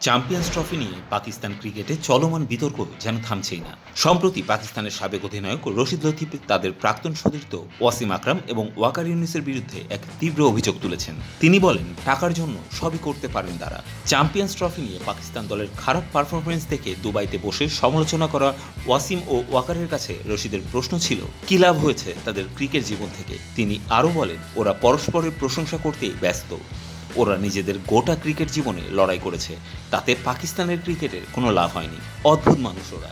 Champions trophy নিয়ে পাকিস্তান ক্রিকেটে চলমান বিতর্ক যেন থামছেই না। সম্প্রতি পাকিস্তানের সাবেক অধিনায়ক রশিদ লতিফ তাদের প্রাক্তন সতীর্থ ওয়াসিম আকরাম এবং ওয়াকার ইউনিসের বিরুদ্ধে এক তীব্র অভিযোগ তুলেছেন। তিনি বলেন, টাকার জন্য সবই করতে পারেন তারা। চ্যাম্পিয়ন্স ট্রফি নিয়ে পাকিস্তান দলের খারাপ পারফরমেন্স দেখে দুবাইতে বসে সমালোচনা করা ওয়াসিম ও ওয়াকারের কাছে রশিদের প্রশ্ন ছিল, কি লাভ হয়েছে তাদের ক্রিকেট জীবন থেকে। তিনি আরও বলেন, ওরা পরস্পরের প্রশংসা করতেই ব্যস্ত। ওরা নিজেদের গোটা ক্রিকেট জীবনে লড়াই করেছে, তাতে পাকিস্তানের ক্রিকেটের কোনো লাভ হয়নি। অদ্ভুত মানুষ ওরা।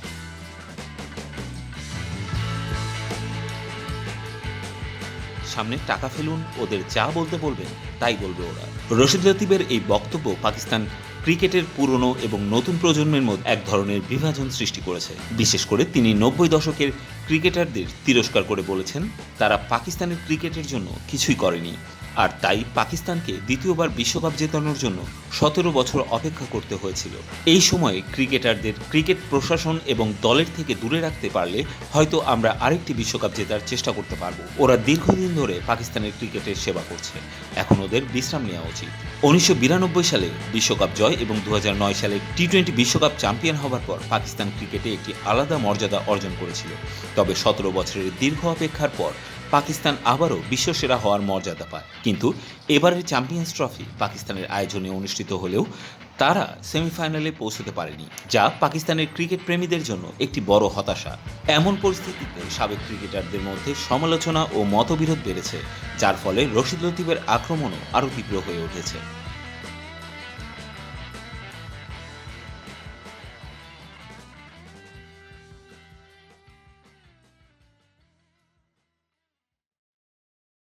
সামনে টাকা ফেলুন, ওদের যা বলতে বলবেন তাই বলবে ওরা। রশিদ লতিফের এই বক্তব্য পাকিস্তান ক্রিকেটের পুরনো এবং নতুন প্রজন্মের মধ্যে এক ধরনের বিভাজন সৃষ্টি করেছে। বিশেষ করে তিনি ৯০ দশকের ক্রিকেটারদের তিরস্কার করে বলেছেন, তারা পাকিস্তানের ক্রিকেটের জন্য কিছুই করেনি, আর তাই পাকিস্তানকে দ্বিতীয়বার বিশ্বকাপ জেতানোর জন্য ১৭ বছর অপেক্ষা করতে হয়েছিল। এই সময়ে ক্রিকেটারদের ক্রিকেট প্রশাসন এবং দলের থেকে দূরে রাখতে পারলে হয়তো আমরা আরেকটি বিশ্বকাপ জেতার চেষ্টা করতে পারব। ওরা দীর্ঘদিন ধরে পাকিস্তানের ক্রিকেটের সেবা করছে, এখন ওদের বিশ্রাম নেওয়া উচিত। ১৯৯২ সালে বিশ্বকাপ জয় এবং ২০০৯ সালে টি-20 বিশ্বকাপ চ্যাম্পিয়ন হবার পর পাকিস্তান ক্রিকেটে একটি আলাদা মর্যাদা অর্জন করেছিল। তবে ১৭ বছরের দীর্ঘ অপেক্ষার পর পাকিস্তান আবারও বিশ্বসেরা হওয়ার মর্যাদা পায়। কিন্তু এবারের চ্যাম্পিয়ন্স ট্রফি পাকিস্তানের আয়োজনে অনুষ্ঠিত হলেও তারা সেমিফাইনালে পৌঁছতে পারেনি, যা পাকিস্তানের ক্রিকেট প্রেমীদের জন্য একটি বড় হতাশা। এমন পরিস্থিতিতে সাবেক ক্রিকেটারদের মধ্যে সমালোচনা ও মতবিরোধ বেড়েছে, যার ফলে রশিদ লতিফের আক্রমণও আরও তীব্র হয়ে উঠেছে।